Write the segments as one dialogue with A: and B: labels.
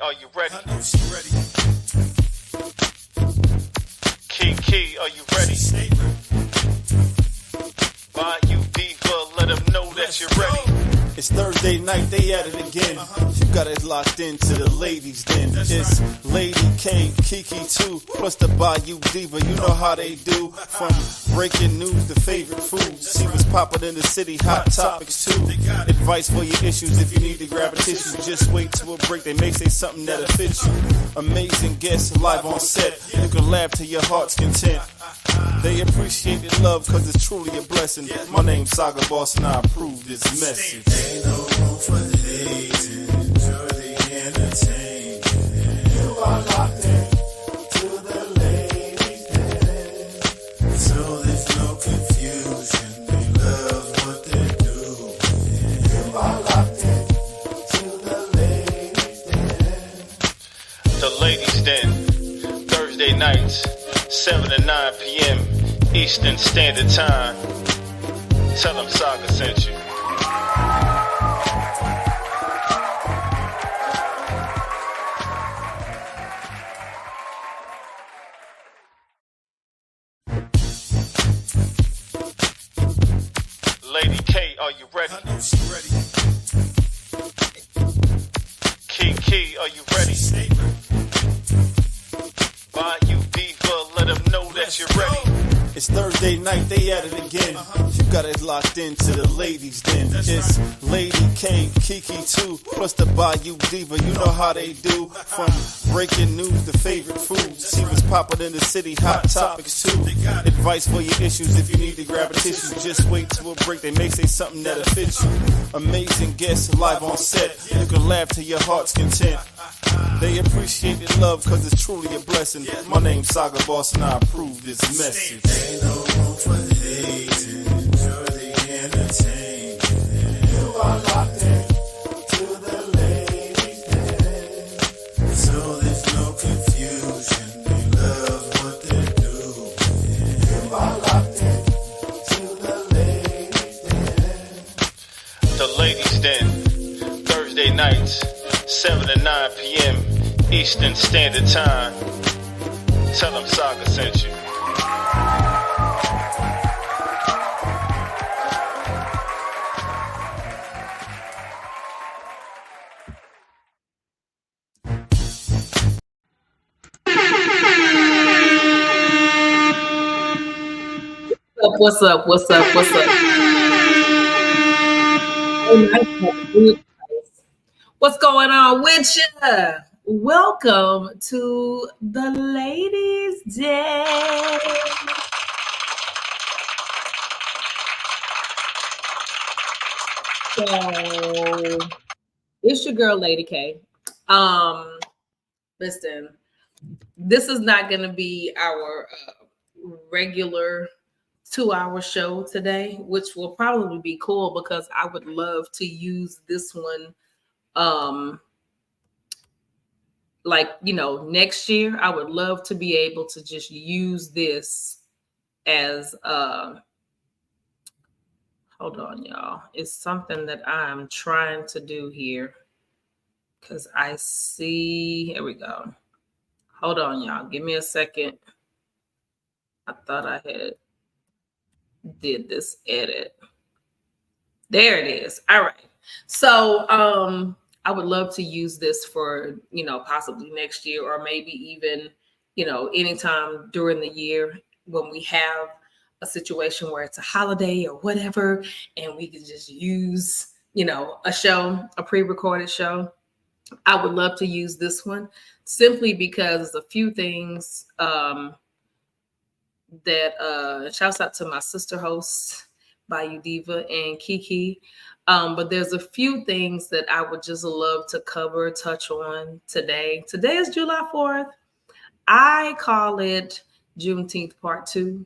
A: are you ready?
B: I know she ready.
A: Kiki, are you ready? Bayou Diva, let them know that you're ready.
B: It's Thursday night, they at it again. You got it locked into the ladies then. It's Lady K, Kiki too, plus the Bayou Diva. You know how they do. From breaking news to favorite foods. See what's poppin' in the city, hot topics too. Advice for your issues if you need to grab a tissue. Just wait till a break, they may say something that'll fit you. Amazing guests live on set. You can laugh to your heart's content. They appreciate your love cause it's truly a blessing. My name's Saga Boss and I approve this message.
C: Ain't no room for hating, enjoy the entertainment. You are locked in to the ladies' den. So there's no confusion, they love what they do. You are locked in to the ladies' den.
A: The Ladies' Den, Thursday nights, 7 to 9 p.m. Eastern Standard Time. Tell them Saga sent you. Lady K, are you ready?
B: I know she ready.
A: Kiki, are you ready? Bayou Diva, let them know that you're ready.
B: It's Thursday night, they at it again. You got it locked into the ladies then. It's Lady K, Kiki too, plus the Bayou Diva. You know how they do. From breaking news to favorite foods. See what's poppin' in the city, hot topics too. Advice for your issues if you need to grab a tissue. Just wait till a break, they may say something that'll fit you. Amazing guests live on set. You can laugh to your heart's content. They appreciate your love cause it's truly a blessing. My name's Saga Boss and I approve this message.
C: Ain't no room for hating, enjoy the entertainment. You are locked in to the ladies' den. So there's no confusion, they love what they do. You are locked in to the ladies' den.
A: The Ladies' Den, Thursday nights, 7 to 9 p.m. Eastern Standard Time. Tell them Saga sent you.
D: What's up? What's up? What's up? What's going on with you? Welcome to the Ladies' Day. So it's your girl, Lady K. Listen, this is not going to be our regular 2-hour show today, which will probably be cool because I would love to use this one. Like, you know, next year, I would love to be able to just use this as, hold on, y'all. It's something that I'm trying to do here because I see, here we go. Hold on, y'all. Give me a second. I thought I had did this edit. There it is. All right. So I would love to use this for, you know, possibly next year or maybe even, you know, anytime during the year when we have a situation where it's a holiday or whatever, and we can just use, you know, a show, a pre-recorded show. I would love to use this one simply because a few things that shouts out to my sister hosts, Bayou Diva and Kiki. But there's a few things that I would just love to touch on today. Today is July 4th. I call it Juneteenth Part 2.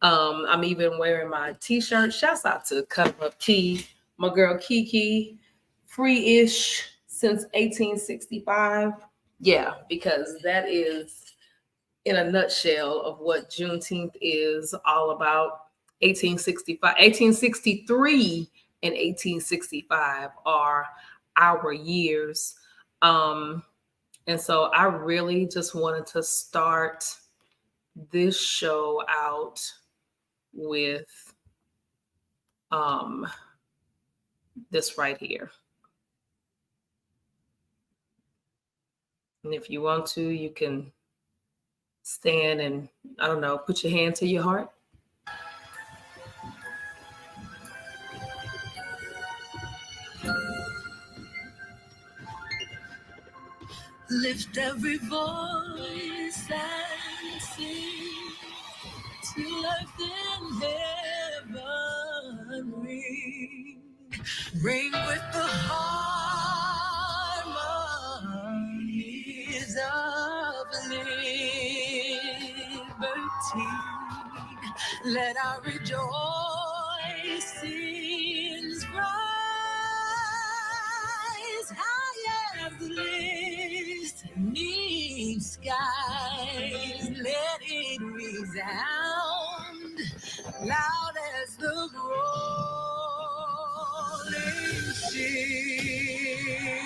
D: I'm even wearing my t-shirt. Shouts out to Cut Up Key, my girl Kiki, free-ish since 1865. Yeah, because that is in a nutshell of what Juneteenth is all about. 1863 and 1865 are our years. And so I really just wanted to start this show out with this right here. And if you want to, you can stand and, I don't know, put your hand to your heart.
E: Lift every voice and sing to earth and heaven ring. Ring with the harmonies of liberty. Let our rejoicings rise high as the listening skies. Let it resound loud as the rolling sea.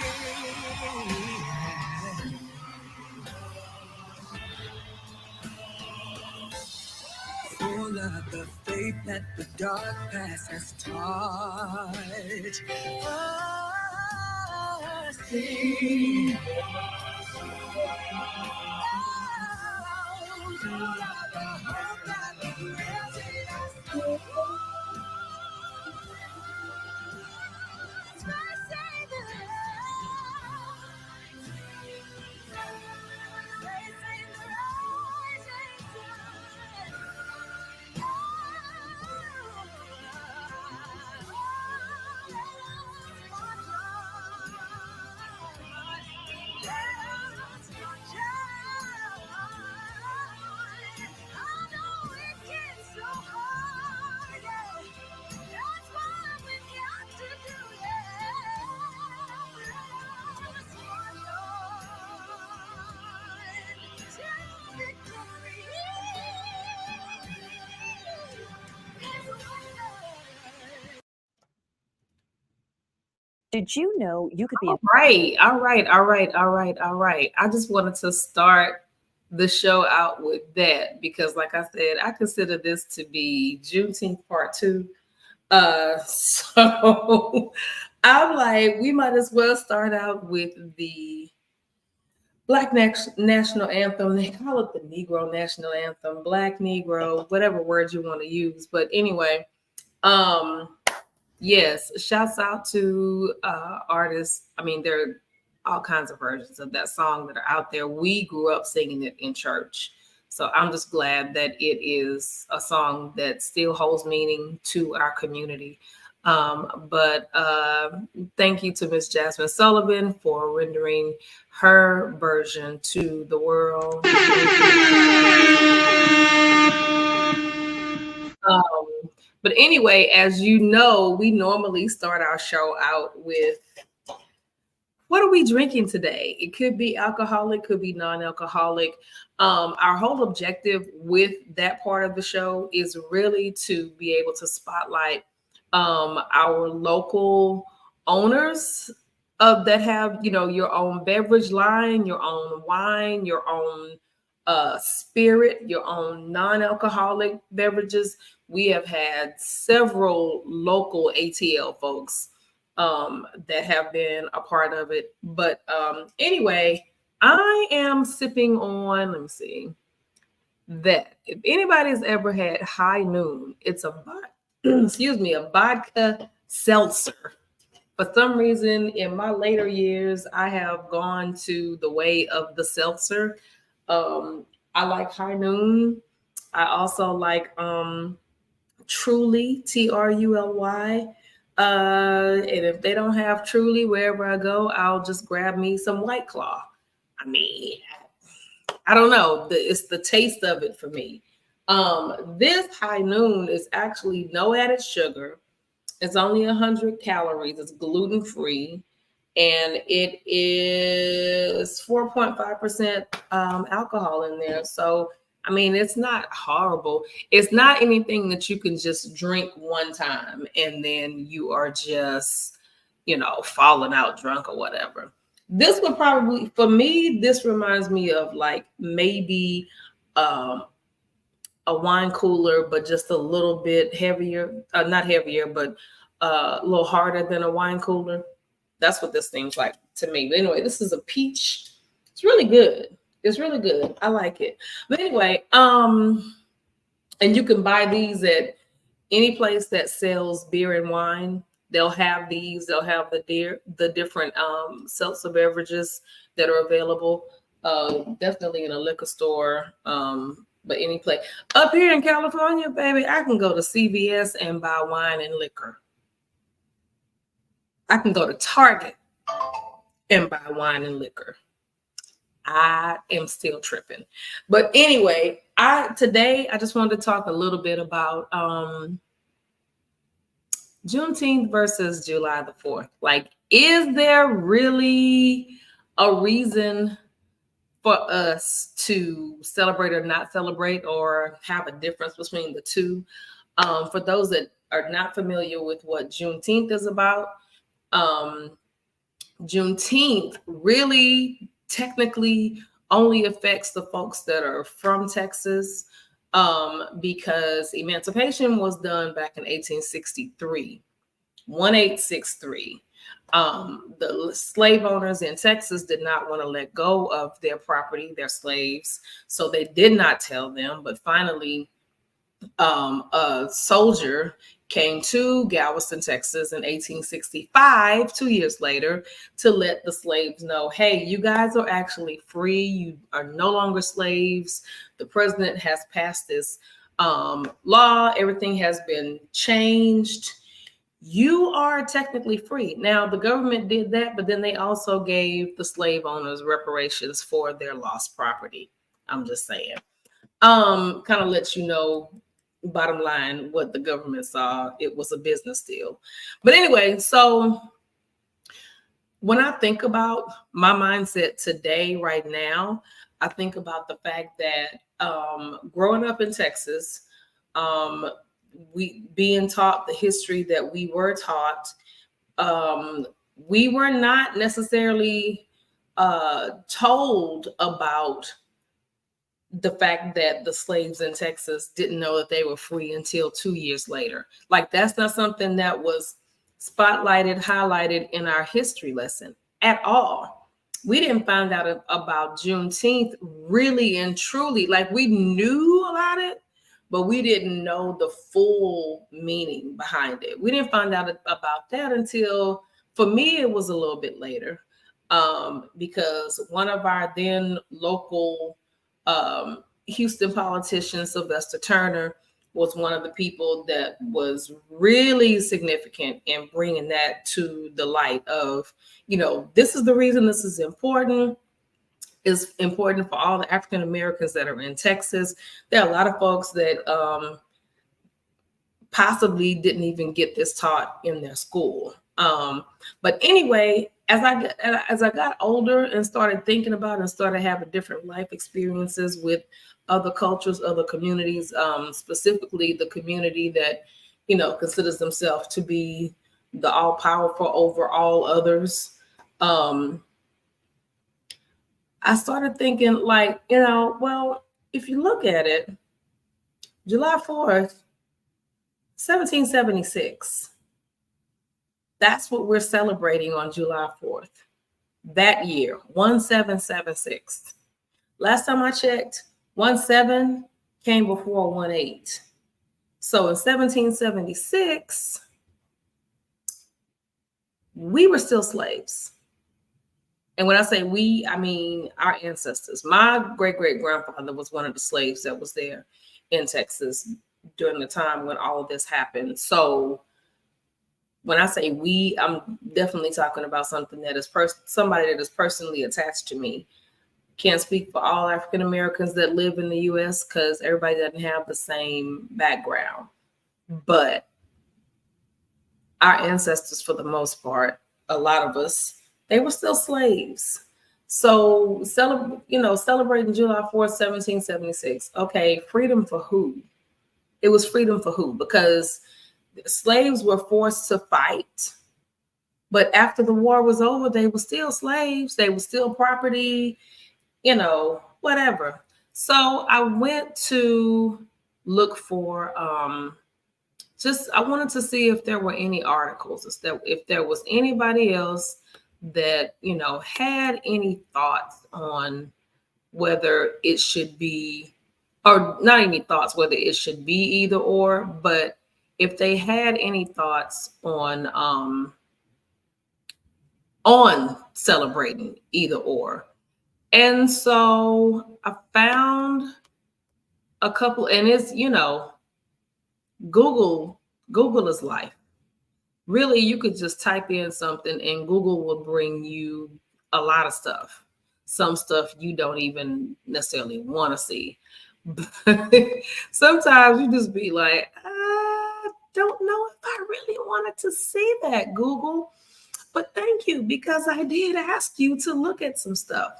E: Full of the faith that the dark past has taught us. Sing. Full of the hope that the risen has taught.
F: Did you know you could be
D: All right. I just wanted to start the show out with that because, like I said, I consider this to be Juneteenth Part 2. So I'm like, we might as well start out with the Black National Anthem. They call it the Negro National Anthem, Black Negro, whatever words you want to use. But anyway, yes, shouts out to artists. I mean, there are all kinds of versions of that song that are out there. We grew up singing it in church. So I'm just glad that it is a song that still holds meaning to our community. But thank you to Miss Jasmine Sullivan for rendering her version to the world. But anyway, as you know, we normally start our show out with, what are we drinking today? It could be alcoholic, could be non-alcoholic. Our whole objective with that part of the show is really to be able to spotlight our local owners that have, your own beverage line, your own wine, your own spirit, your own non-alcoholic beverages. We have had several local ATL folks that have been a part of it. But anyway, I am sipping on, let me see, that if anybody's ever had High Noon, it's a vodka seltzer. For some reason, in my later years, I have gone to the way of the seltzer. I like High Noon. I also like Truly, Truly. And if they don't have Truly wherever I go, I'll just grab me some White Claw. I mean, I don't know. It's the taste of it for me. This High Noon is actually no added sugar. It's only 100 calories. It's gluten-free. And it is 4.5% alcohol in there. So, I mean, it's not horrible. It's not anything that you can just drink one time and then you are just, falling out drunk or whatever. This would probably, for me, this reminds me of like maybe a wine cooler, but just a little bit heavier, not heavier, but a little harder than a wine cooler. That's what this thing's like to me. But anyway, this is a peach. It's really good. It's really good. I like it. But anyway, and you can buy these at any place that sells beer and wine. They'll have these. They'll have the different seltzer beverages that are available. Definitely in a liquor store. But any place up here in California, baby, I can go to CVS and buy wine and liquor. I can go to Target and buy wine and liquor. I am still tripping. But anyway, today I just wanted to talk a little bit about Juneteenth versus July the 4th. Like, is there really a reason for us to celebrate or not celebrate, or have a difference between the two? For those that are not familiar with what Juneteenth is about, Juneteenth really technically only affects the folks that are from Texas, because emancipation was done back in 1863, 1863. The slave owners in Texas did not want to let go of their property, their slaves, so they did not tell them. But finally, a soldier came to Galveston, Texas in 1865, 2 years later, to let the slaves know, hey, you guys are actually free. You are no longer slaves. The president has passed this law. Everything has been changed. You are technically free. Now, the government did that, but then they also gave the slave owners reparations for their lost property. I'm just saying. Kind of lets you know, bottom line, what the government saw. It was a business deal. But anyway, so when I think about my mindset today, right now, I think about the fact that growing up in Texas, we being taught the history that we were taught, we were not necessarily told about the fact that the slaves in Texas didn't know that they were free until 2 years later. Like, that's not something that was spotlighted, highlighted in our history lesson at all. We didn't find out about Juneteenth really and truly. Like, we knew about it, but we didn't know the full meaning behind it. We didn't find out about that until, for me, it was a little bit later, because one of our then local Houston politician, Sylvester Turner, was one of the people that was really significant in bringing that to the light of, you know, this is the reason this is important. It's important for all the African Americans that are in Texas. There are a lot of folks that possibly didn't even get this taught in their school. But anyway, as I got older and started thinking about and started having different life experiences with other cultures, other communities, specifically the community that, you know, considers themselves to be the all powerful over all others, I started thinking, like, you know, well, if you look at it, July 4th, 1776. That's what we're celebrating on July 4th. That year, 1776. Last time I checked, 17 came before 18. So in 1776, we were still slaves. And when I say we, I mean our ancestors. My great-great-grandfather was one of the slaves that was there in Texas during the time when all of this happened. So when I say we, I'm definitely talking about something that is somebody that is personally attached to me. Can't speak for all African Americans that live in the U.S. because everybody doesn't have the same background. But our ancestors, for the most part, a lot of us, they were still slaves. So, celebrating July 4th, 1776. Okay, freedom for who? It was freedom for who? Because slaves were forced to fight But after the war was over, they were still slaves. They were still property, whatever. So I went to look for I wanted to see if there were any articles, if there was anybody else that, had any thoughts on whether it should be, or not any thoughts, whether it should be either or, but if they had any thoughts on celebrating either or. And so I found a couple, and it's, Google is life. Really, you could just type in something and Google will bring you a lot of stuff. Some stuff you don't even necessarily want to see. But sometimes you just be like, I don't know if I really wanted to see that, Google. But thank you, because I did ask you to look at some stuff.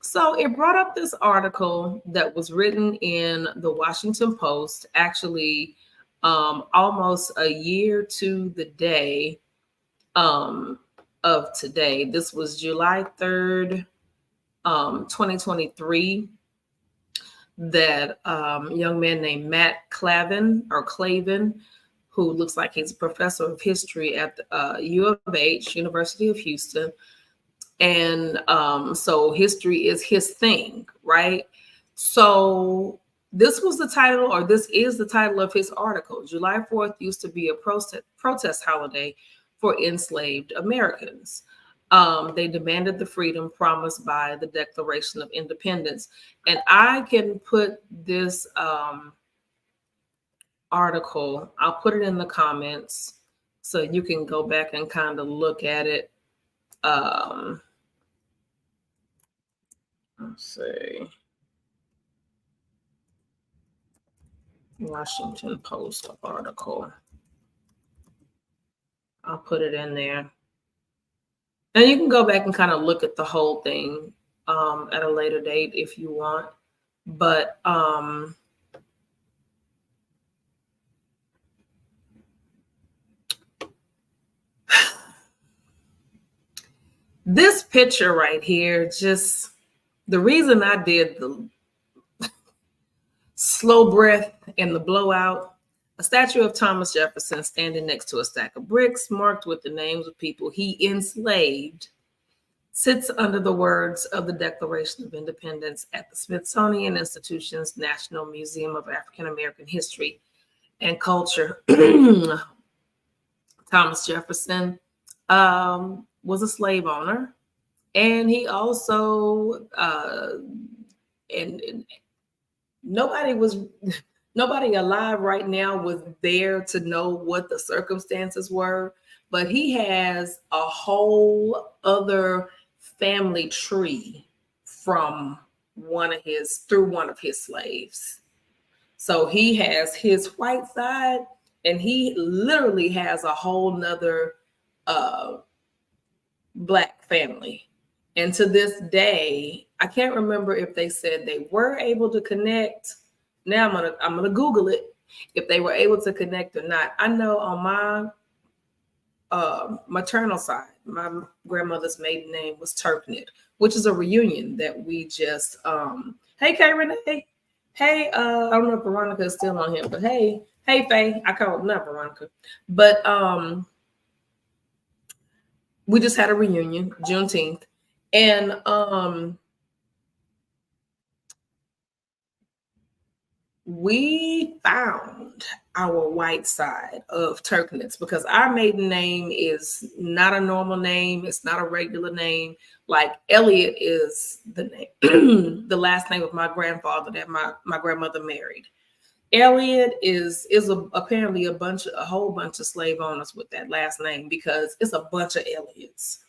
D: So it brought up this article that was written in the Washington Post, actually almost a year to the day of today. This was July 3rd, 2023, that young man named Matt Clavin, who looks like he's a professor of history at the U of H, University of Houston. And so history is his thing, right? So this was the title, or this is the title of his article. July 4th used to be a protest holiday for enslaved Americans. They demanded the freedom promised by the Declaration of Independence. And I can put this article, I'll put it in the comments so you can go back and kind of look at it. Let's see. Washington Post article. I'll put it in there. And you can go back and kind of look at the whole thing at a later date if you want. But this picture right here, just the reason I did the slow breath and the blowout, a statue of Thomas Jefferson standing next to a stack of bricks marked with the names of people he enslaved sits under the words of the Declaration of Independence at the Smithsonian Institution's National Museum of African American History and Culture. Thomas Jefferson was a slave owner, and he also and nobody alive right now was there to know what the circumstances were, but he has a whole other family tree from through one of his slaves. So he has his white side, and he literally has a whole nother Black family. And to this day, I can't remember if they said they were able to connect. Now I'm gonna Google it if they were able to connect or not. I know on my maternal side, my grandmother's maiden name was Turknett, which is a reunion that we just hey Kay Renee, hey I don't know if Veronica is still on here, but hey Faye, I call it not Veronica, but we just had a reunion, Juneteenth, and we found our white side of Turknetts because our maiden name is not a normal name. It's not a regular name. Like Elliot is the name, the last name of my grandfather that my grandmother married. Elliot is apparently a whole bunch of slave owners with that last name because it's a bunch of Elliots.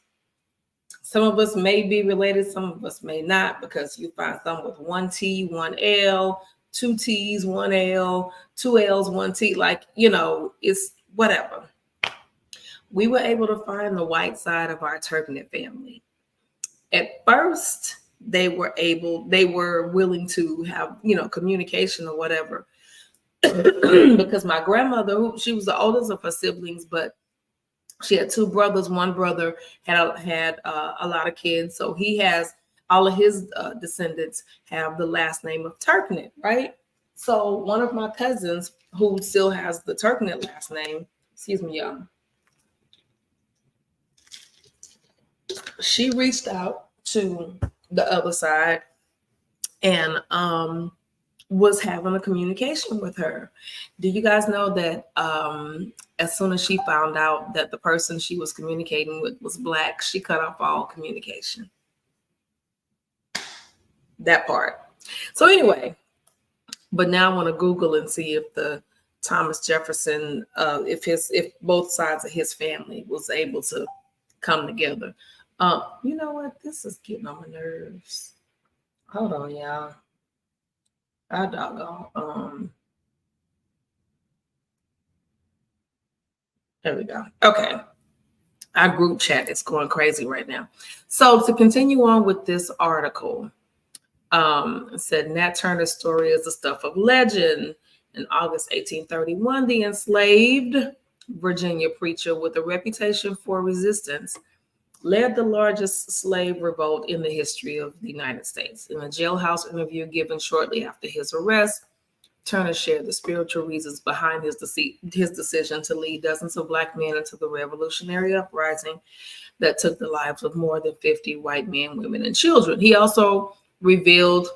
D: Some of us may be related, some of us may not, because you find some with one T, one L, two T's, one L, two L's, one T, like, it's whatever. We were able to find the white side of our Turknett family. At first, they were willing to have, communication or whatever. Because my grandmother, she was the oldest of her siblings, but She had two brothers. One brother had a lot of kids, so he has all of his descendants have the last name of Turknett, right? So one of my cousins who still has the Turknett last name, excuse me, y'all, she reached out to the other side and was having a communication with her. Do you guys know that as soon as she found out that the person she was communicating with was Black, she cut off all communication? That part. So anyway, but now I want to Google and see if the Thomas Jefferson, if both sides of his family was able to come together. You know what? This is getting on my nerves. Hold on, y'all. I doggone. There we go. Okay. Our group chat is going crazy right now. So to continue on with this article, it said Nat Turner's story is the stuff of legend. In August 1831, the enslaved Virginia preacher with a reputation for resistance led the largest slave revolt in the history of the United States. In a jailhouse interview given shortly after his arrest, Turner shared the spiritual reasons behind his decision to lead dozens of Black men into the revolutionary uprising that took the lives of more than 50 white men, women, and children. He also revealed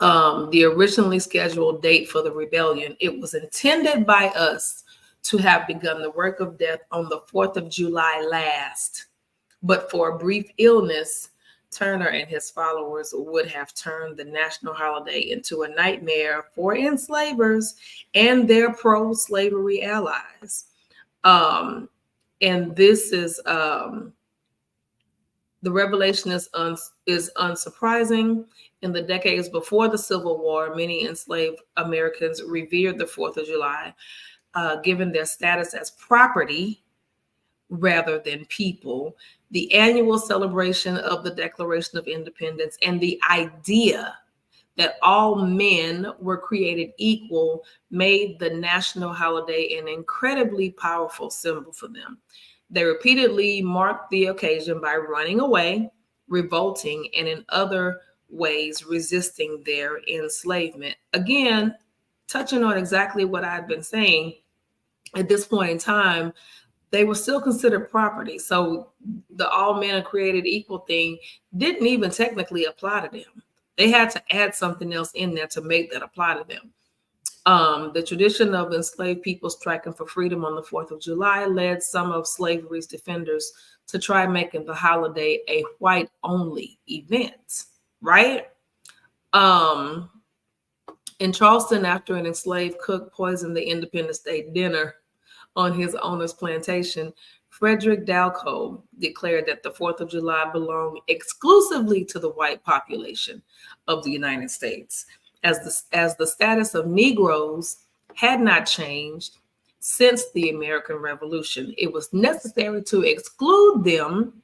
D: the originally scheduled date for the rebellion. It was intended by us to have begun the work of death on the 4th of July last, but for a brief illness, Turner and his followers would have turned the national holiday into a nightmare for enslavers and their pro-slavery allies. And this is the revelation is unsurprising. In the decades before the Civil War, many enslaved Americans revered the 4th of July, given their status as property rather than people. The annual celebration of the Declaration of Independence and the idea that all men were created equal made the national holiday an incredibly powerful symbol for them. They repeatedly marked the occasion by running away, revolting, and in other ways resisting their enslavement. Again, touching on exactly what I've been saying, at this point in time, they were still considered property. So the all men are created equal thing didn't even technically apply to them. They had to add something else in there to make that apply to them. The tradition of enslaved people striking for freedom on the 4th of July led some of slavery's defenders to try making the holiday a white-only event, right? In Charleston, after an enslaved cook poisoned the Independence Day dinner on his owner's plantation, Frederick Dalcoe declared that the 4th of July belonged exclusively to the white population of the United States, as the status of Negroes had not changed since the American Revolution. It was necessary to exclude them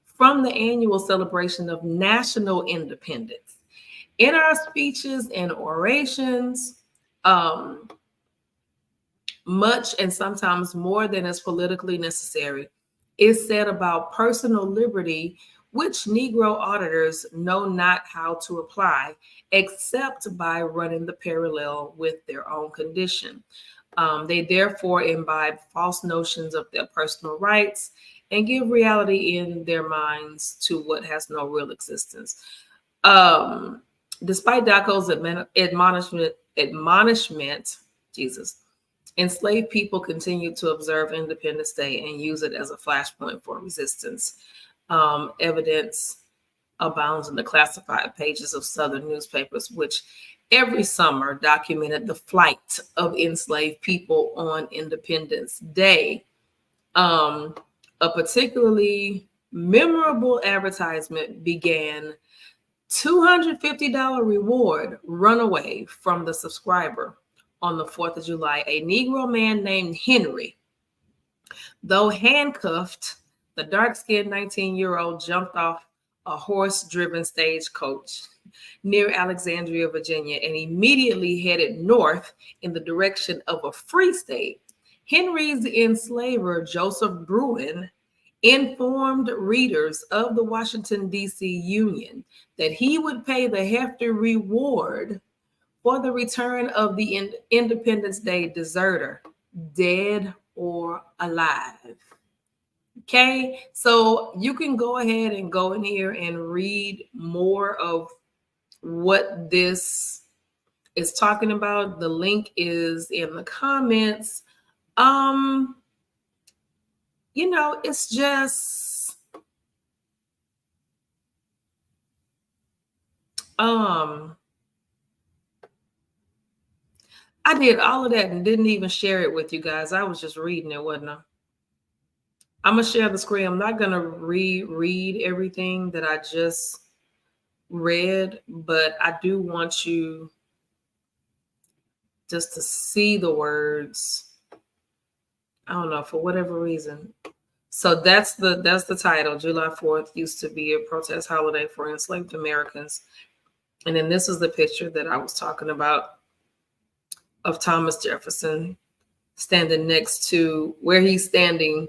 D: from the annual celebration of national independence. In our speeches and orations, much and sometimes more than is politically necessary is said about personal liberty, which Negro auditors know not how to apply, except by running the parallel with their own condition. They therefore imbibe false notions of their personal rights and give reality in their minds to what has no real existence. Despite Dalcoe's admonishment, enslaved people continued to observe Independence Day and use it as a flashpoint for resistance. Evidence abounds in the classified pages of Southern newspapers, which every summer documented the flight of enslaved people on Independence Day. A particularly memorable advertisement began $250 reward runaway from the subscriber on the 4th of July. A Negro man named Henry, though handcuffed, the dark-skinned 19-year-old jumped off a horse-driven stagecoach near Alexandria, Virginia, and immediately headed north in the direction of a free state. Henry's enslaver, Joseph Bruin, informed readers of the Washington, D.C. Union that he would pay the hefty reward for the return of the Independence Day deserter, dead or alive. Okay, so you can go ahead and go in here and read more of what this is talking about. The link is in the comments. You know, it's just I did all of that and didn't even share it with you guys. I was just reading it, wasn't I? I'm gonna share the screen. I'm not gonna reread everything that I just read, but I do want you just to see the words. I don't know, for whatever reason. So that's the title. July 4th used to be a protest holiday for enslaved Americans. And then this is the picture that I was talking about of Thomas Jefferson standing next to where he's standing.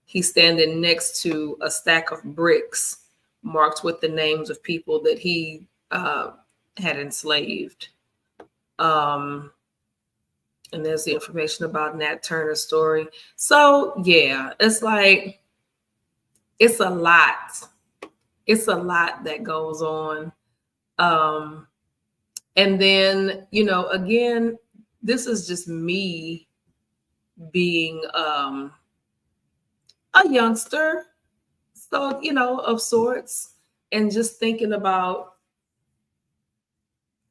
D: He's standing next to a stack of bricks marked with the names of people that he had enslaved. And there's the information about Nat Turner's story. So yeah, it's like, it's a lot. It's a lot that goes on. And then, you know, again, this is just me being a youngster, so, you know, of sorts, and just thinking about,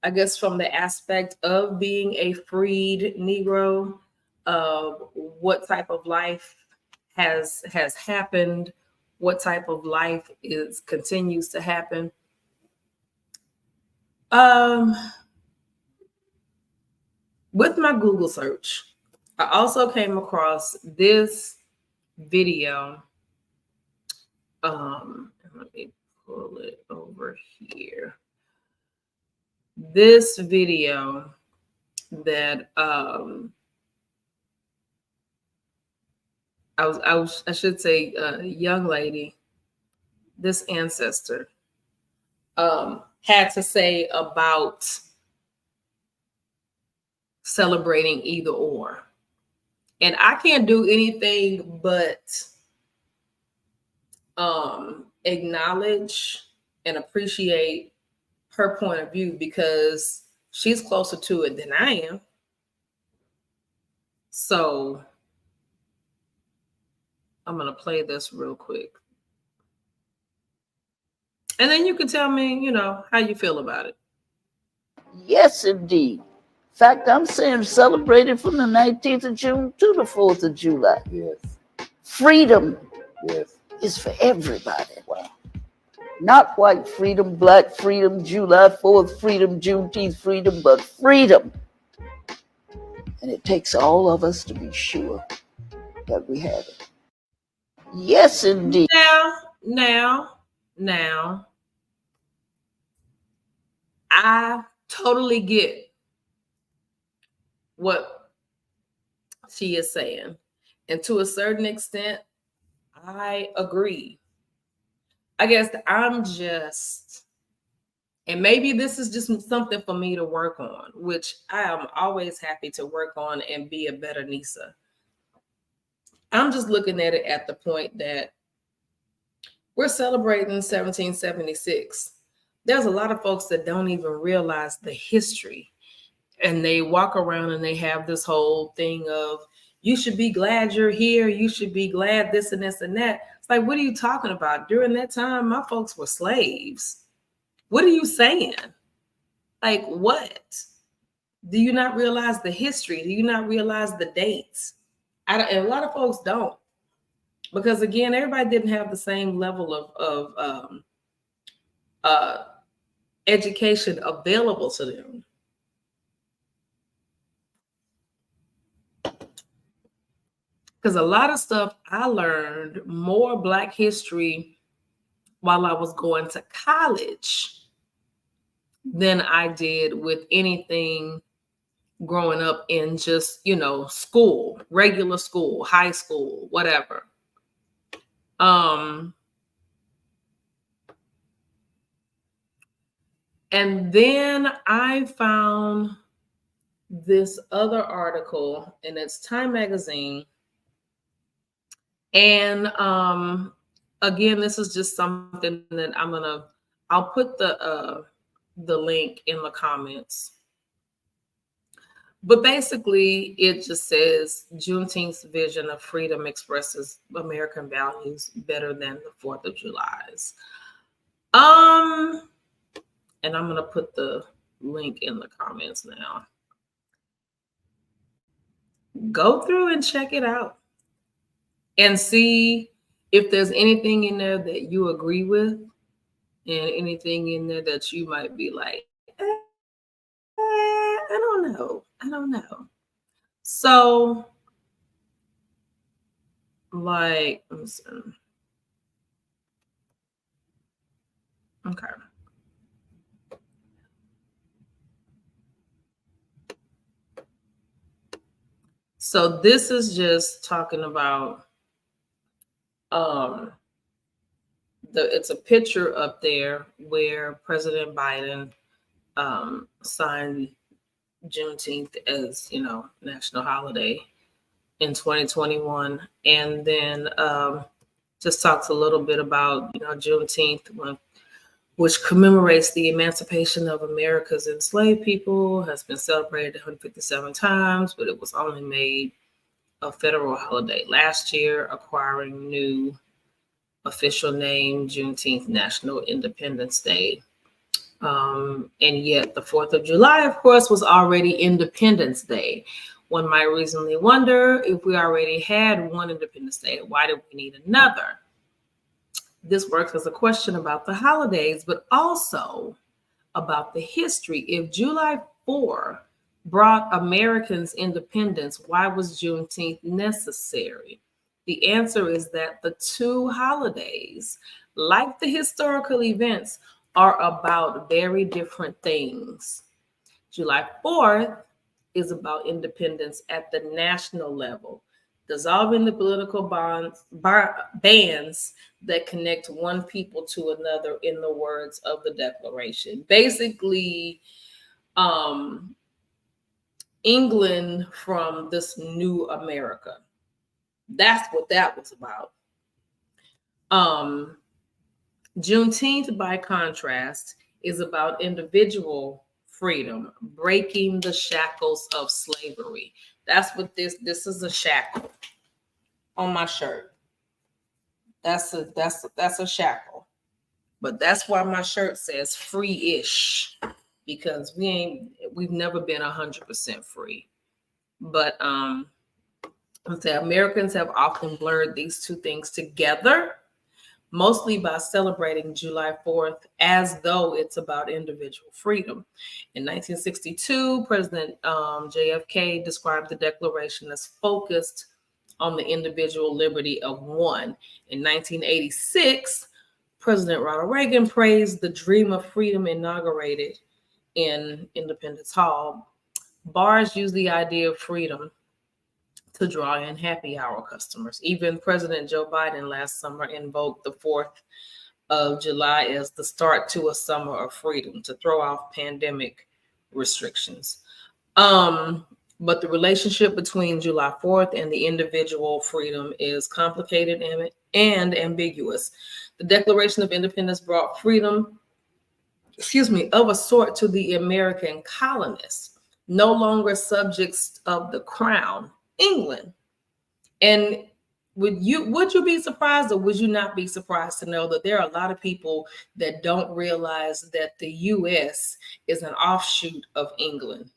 D: I guess, from the aspect of being a freed Negro, what type of life has happened, what type of life continues to happen. With my Google search, I also came across this video. Let me pull it over here. This video that I should say a young lady, this ancestor, had to say about celebrating either or. And I can't do anything but acknowledge and appreciate her point of view, because she's closer to it than I am. So I'm going to play this real quick. And then you can tell me, you know, how you feel about it.
G: Yes, indeed. In fact, I'm saying celebrated from the 19th of June to the 4th of July.
H: Yes.
G: Freedom
H: Yes.
G: is for everybody. Wow. Not white freedom, black freedom, July 4th freedom, Juneteenth freedom, but freedom. And it takes all of us to be sure that we have it. Yes, indeed.
D: Now, I totally get what she is saying. And to a certain extent, I agree. I guess I'm just, and maybe this is just something for me to work on, which I am always happy to work on and be a better Nisa. I'm just looking at it at the point that we're celebrating 1776. There's a lot of folks that don't even realize the history, and they walk around and they have this whole thing of, you should be glad you're here. You should be glad this and this and that. It's like, what are you talking about? During that time, my folks were slaves. What are you saying? Like, what? Do you not realize the history? Do you not realize the dates? And a lot of folks don't. Because again, everybody didn't have the same level of education available to them. Because a lot of stuff I learned more Black history while I was going to college than I did with anything growing up in just, school, regular school, high school, whatever. And then I found this other article, and it's Time Magazine. And again, this is just something that I'll put the link in the comments. But basically, it just says Juneteenth's vision of freedom expresses American values better than the 4th of July's. And I'm going to put the link in the comments now. Go through and check it out and see if there's anything in there that you agree with and anything in there that you might be like, I don't know. So, like, listen. Okay. So this is just talking about it's a picture up there where President Biden signed Juneteenth as, national holiday in 2021. And then just talks a little bit about, Juneteenth, which commemorates the emancipation of America's enslaved people, has been celebrated 157 times, but it was only made a federal holiday last year, acquiring new official name, Juneteenth, National Independence Day. And yet the 4th of July, of course, was already Independence Day. One might reasonably wonder, if we already had one Independence Day, why do we need another? This works as a question about the holidays, but also about the history. If July 4 brought Americans independence, why was Juneteenth necessary? The answer is that the two holidays, like the historical events, are about very different things. July 4th is about independence at the national level, dissolving the political bands that connect one people to another, in the words of the Declaration. Basically, England from this new America. That's what that was about. Juneteenth, by contrast, is about individual freedom, breaking the shackles of slavery. That's what this is, a shackle on my shirt. That's a shackle. But that's why my shirt says free-ish, because we've never been 100% free. But Americans have often blurred these two things together, mostly by celebrating July 4th as though it's about individual freedom. In 1962, President JFK described the Declaration as focused on the individual liberty of one. In 1986, President Ronald Reagan praised the Dream of Freedom inaugurated in Independence Hall. Bars use the idea of freedom to draw in happy hour customers. Even President Joe Biden last summer invoked the 4th of July as the start to a summer of freedom to throw off pandemic restrictions. But the relationship between July 4th and the individual freedom is complicated and ambiguous. The Declaration of Independence brought freedom, of a sort to the American colonists, no longer subjects of the crown, England. And would you be surprised, or would you not be surprised to know that there are a lot of people that don't realize that the U.S. is an offshoot of England?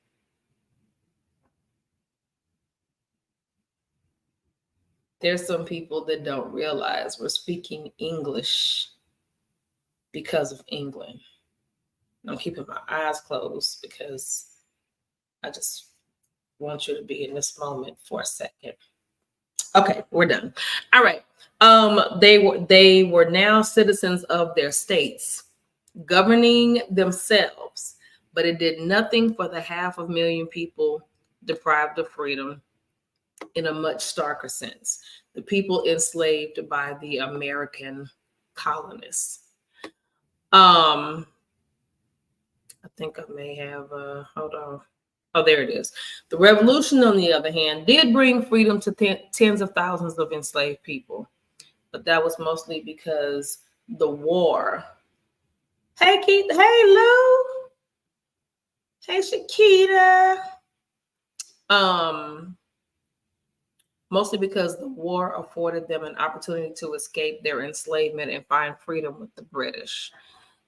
D: There's some people that don't realize we're speaking English because of England. I'm keeping my eyes closed because I just want you to be in this moment for a second. Okay, we're done. All right. They were now citizens of their states, governing themselves, but it did nothing for the 500,000 people deprived of freedom in a much starker sense. The people enslaved by the American colonists. I think I may have, hold on. Oh, there it is. The revolution, on the other hand, did bring freedom to tens of thousands of enslaved people. But that was mostly because the war. Hey, Keith. Hey, Lou. Hey, Shakita. Mostly because the war afforded them an opportunity to escape their enslavement and find freedom with the British.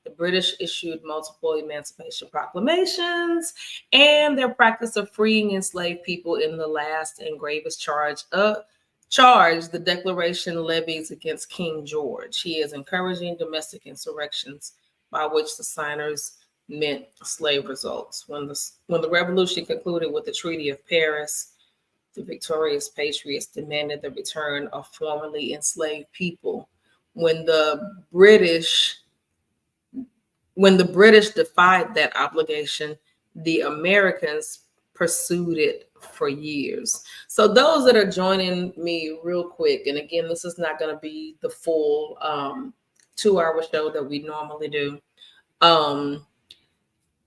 D: The British issued multiple emancipation proclamations, and their practice of freeing enslaved people in the last and gravest charge, the Declaration levies against King George. He is encouraging domestic insurrections by which the signers meant slave results. When the revolution concluded with the Treaty of Paris, the victorious patriots demanded the return of formerly enslaved people. When the British defied that obligation, the Americans pursued it for years. So those that are joining me real quick, and again, this is not going to be the full 2-hour show that we normally do.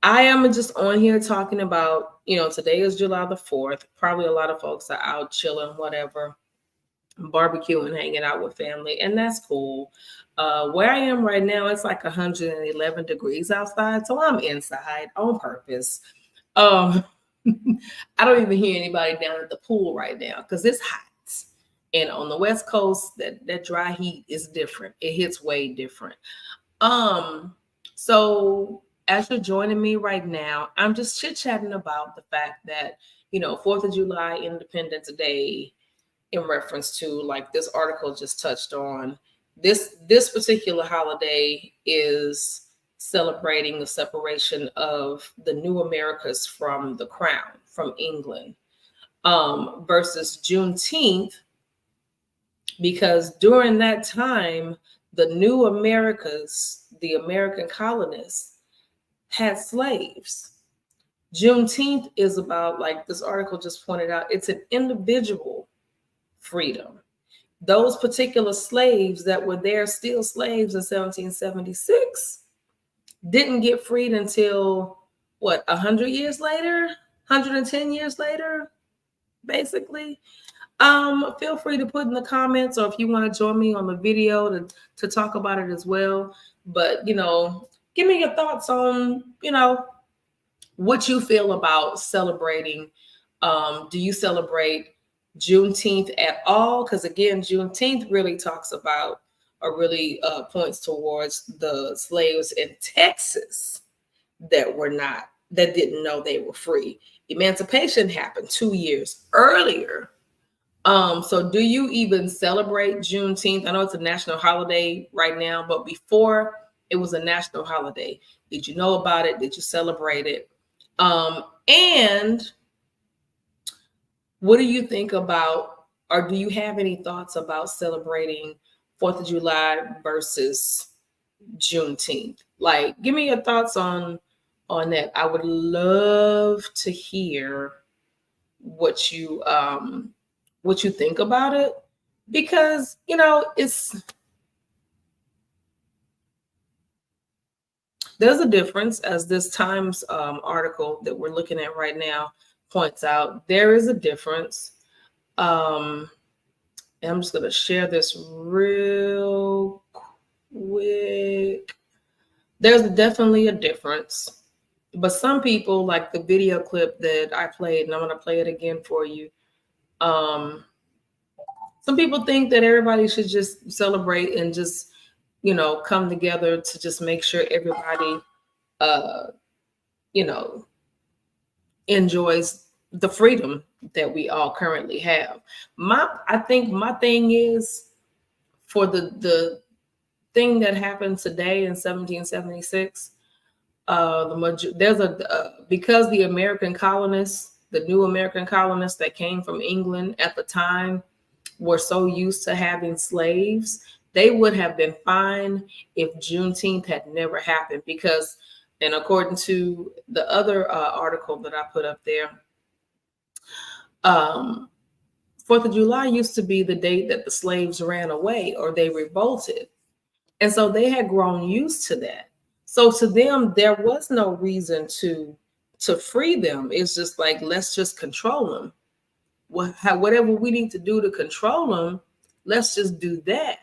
D: I am just on here talking about, today is July the 4th. Probably a lot of folks are out chilling, whatever, barbecuing, hanging out with family, and that's cool. Where I am right now, it's like 111 degrees outside, so I'm inside on purpose. I don't even hear anybody down at the pool right now because it's hot. And on the West Coast, that dry heat is different. It hits way different. So as you're joining me right now, I'm just chit-chatting about the fact that, 4th of July, Independence Day, in reference to, like this article just touched on, this particular holiday is celebrating the separation of the new Americas from the crown, from England, versus Juneteenth, because during that time, the new Americas, the American colonists, had slaves. Juneteenth is about, like this article just pointed out, it's an individual freedom. Those particular slaves that were there still slaves in 1776 didn't get freed until 100 years later, 110 years later, basically. Feel free to put in the comments, or if you want to join me on the video to talk about it as well. But, give me your thoughts on, what you feel about celebrating. Do you celebrate Juneteenth at all? Because again, Juneteenth really talks about, or really points towards the slaves in Texas that didn't know they were free. Emancipation happened 2 years earlier. So do you even celebrate Juneteenth? I know it's a national holiday right now, but before it was a national holiday. Did you know about it? Did you celebrate it? And what do you think about, or do you have any thoughts about celebrating 4th of July versus Juneteenth? Like, give me your thoughts on that. I would love to hear what you think about it, because there's a difference, as this Times article that we're looking at right now points out. There is a difference. And I'm just going to share this real quick. There's definitely a difference. But some people, like the video clip that I played, and I'm going to play it again for you. Some people think that everybody should just celebrate and just, come together to just make sure everybody, enjoys the freedom that we all currently have. I think my thing is, for the thing that happened today in 1776, because the American colonists, the new American colonists that came from England at the time, were so used to having slaves, they would have been fine if Juneteenth had never happened. Because, and according to the other article that I put up there, 4th of July used to be the date that the slaves ran away or they revolted. And so they had grown used to that. So to them, there was no reason to free them. It's just like, let's just control them. Whatever we need to do to control them, let's just do that.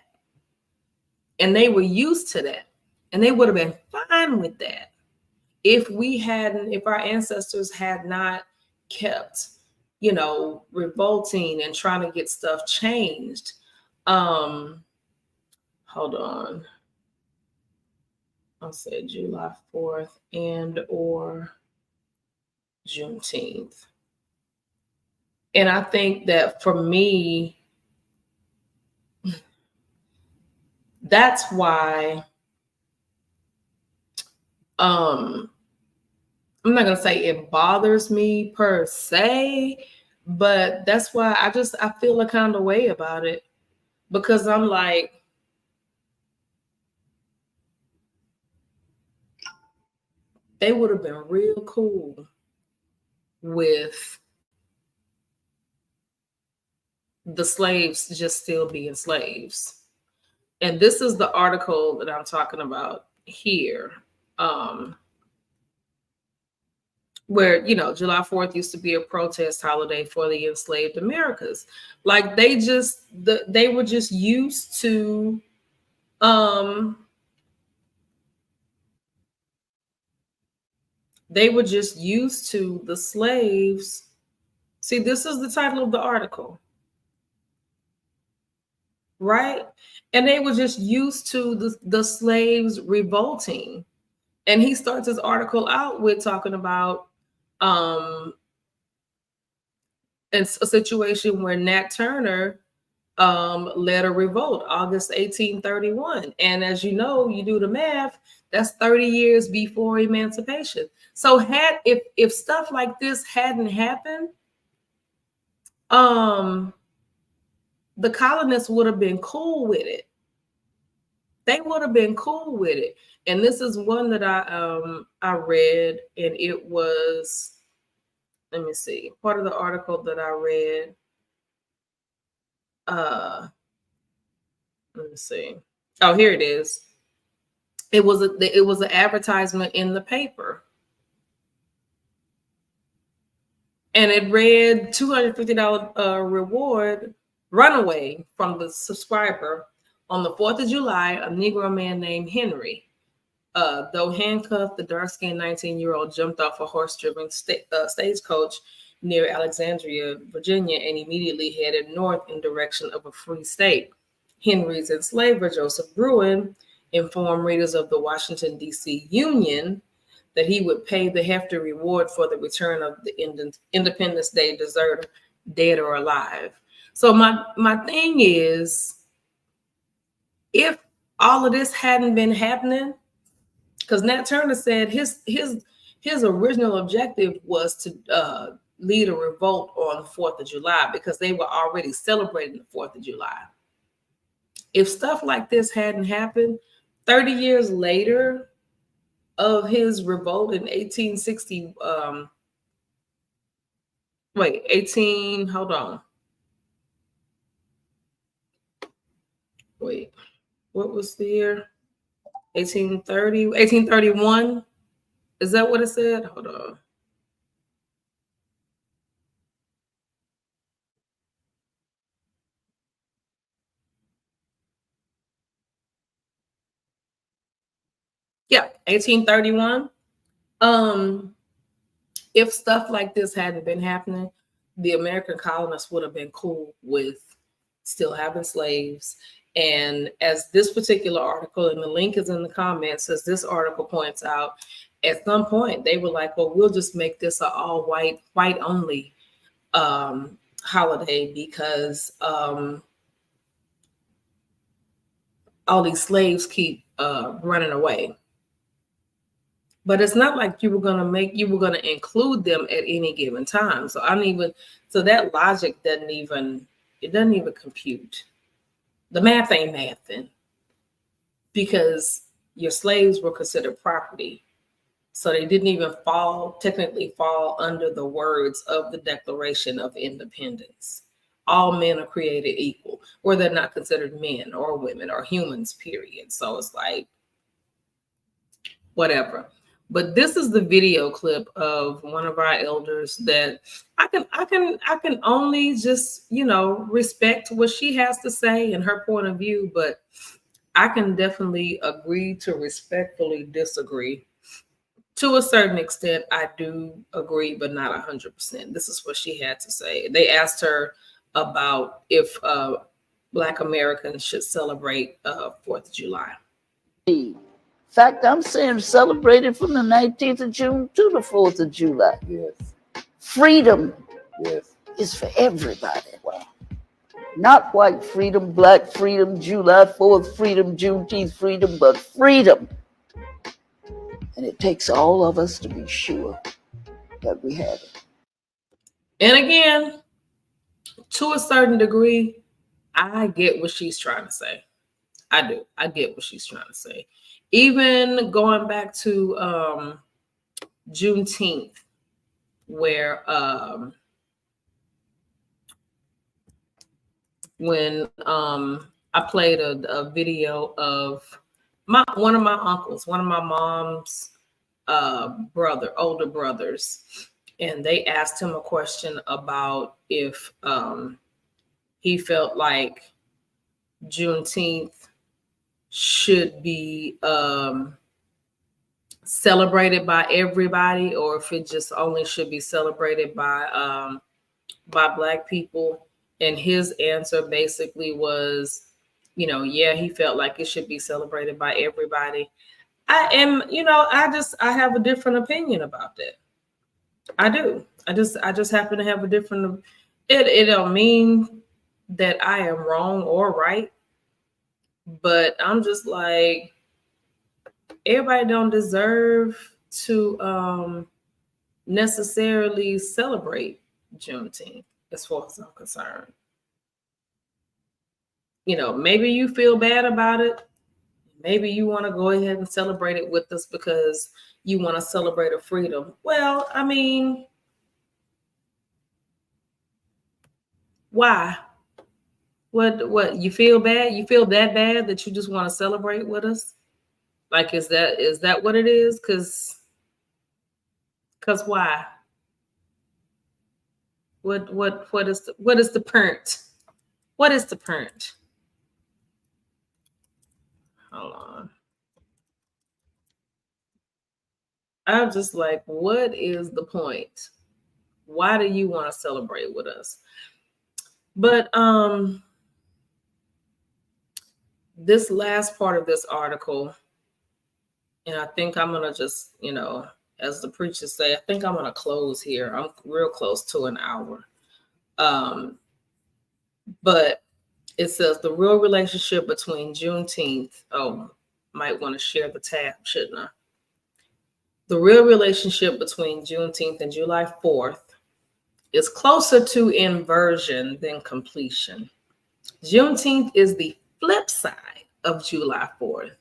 D: And they were used to that. And they would have been fine with that if our ancestors had not kept, revolting and trying to get stuff changed. Hold on. I'll say July 4th and or Juneteenth. And I think that for me, that's why I'm not gonna say it bothers me per se, but that's why I feel a kind of way about it, because I'm like, they would have been real cool with the slaves just still being slaves. And this is the article that I'm talking about here, where, July 4th used to be a protest holiday for the enslaved Americas. Like they were just used to, the slaves. See, this is the title of the article. Right? And they were just used to the slaves revolting. And he starts his article out with talking about and a situation where Nat Turner led a revolt, August 1831. And as you know, you do the math, that's 30 years before emancipation. So if stuff like this hadn't happened, the colonists would have been cool with it. They would have been cool with it. And this is one that I read, and it was, let me see, part of the article that I read. Let me see. Oh, here it is. It was an advertisement in the paper. And it read $250 reward runaway from the subscriber. On the 4th of July, a Negro man named Henry, though handcuffed, the dark-skinned 19-year-old jumped off a horse-driven stagecoach near Alexandria, Virginia, and immediately headed north in direction of a free state. Henry's enslaver, Joseph Bruin, informed readers of the Washington, D.C. Union that he would pay the hefty reward for the return of the Independence Day deserter, dead or alive. So my thing is, if all of this hadn't been happening, because Nat Turner said his original objective was to lead a revolt on the 4th of July because they were already celebrating the 4th of July. If stuff like this hadn't happened, 30 years later of his revolt in 1860, what was the year? 1831. Is that what it said? Hold on. Yeah, 1831. If stuff like this hadn't been happening, the American colonists would have been cool with still having slaves. And as this particular article, and the link is in the comments, as this article points out, at some point they were like, well, we'll just make this an all white only holiday because all these slaves keep running away. But it's not like you were going to include them at any given time. So that logic doesn't even compute. The math ain't mathing because your slaves were considered property. So they didn't even technically fall under the words of the Declaration of Independence. All men are created equal, or they're not considered men or women or humans, period. So it's like, whatever. But this is the video clip of one of our elders that I can only just, respect what she has to say and her point of view, but I can definitely agree to respectfully disagree. To a certain extent, I do agree, but not 100%. This is what she had to say. They asked her about if Black Americans should celebrate 4th of July.
G: In fact, I'm saying celebrate it from the 19th of June to the 4th of July.
H: Yes.
G: Freedom
H: Yes.
G: is for everybody. Wow. Not white freedom, black freedom, July 4th freedom, Juneteenth freedom, but freedom. And it takes all of us to be sure that we have it.
D: And again, to a certain degree, I get what she's trying to say. I do. I get what she's trying to say. Even going back to Juneteenth, where when I played a video of one of my uncles, one of my mom's older brothers, and they asked him a question about if he felt like Juneteenth should be celebrated by everybody, or if it just only should be celebrated by Black people. And his answer basically was, yeah, he felt like it should be celebrated by everybody. I have a different opinion about that. I do. I just happen to have a different. It don't mean that I am wrong or right, but I'm just like, everybody don't deserve to necessarily celebrate Juneteenth, as far as I'm concerned. Maybe you feel bad about it. Maybe you want to go ahead and celebrate it with us because you want to celebrate a freedom. Well, I mean, why? What you feel bad? You feel that bad that you just want to celebrate with us? Like, is that what it is? Cause why? What is the point? What is the point? Hold on. I'm just like, what is the point? Why do you want to celebrate with us? But this last part of this article, and I think I'm gonna just, as the preachers say, I think I'm gonna close here. I'm real close to an hour. But it says the real relationship between Juneteenth. Oh, might want to share the tab, shouldn't I? The real relationship between Juneteenth and July 4th is closer to inversion than completion. Juneteenth is the flip side of July 4th.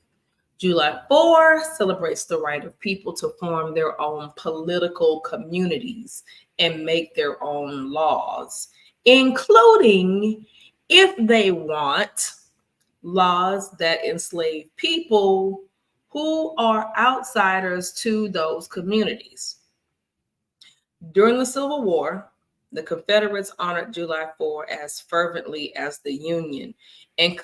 D: July 4th celebrates the right of people to form their own political communities and make their own laws, including, if they want, laws that enslave people who are outsiders to those communities. During the Civil War, the Confederates honored July 4 as fervently as the Union and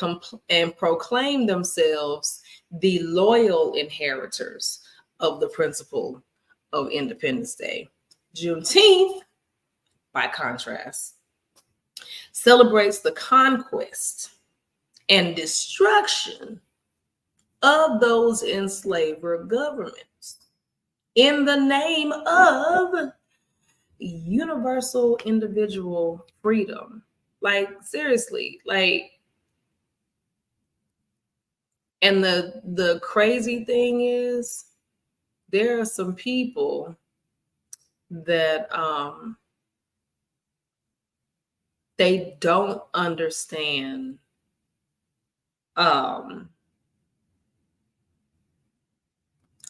D: proclaimed themselves the loyal inheritors of the principle of Independence Day. Juneteenth, by contrast, celebrates the conquest and destruction of those enslaver governments in the name of universal individual freedom. Like, seriously, like, and the crazy thing is, there are some people that they don't understand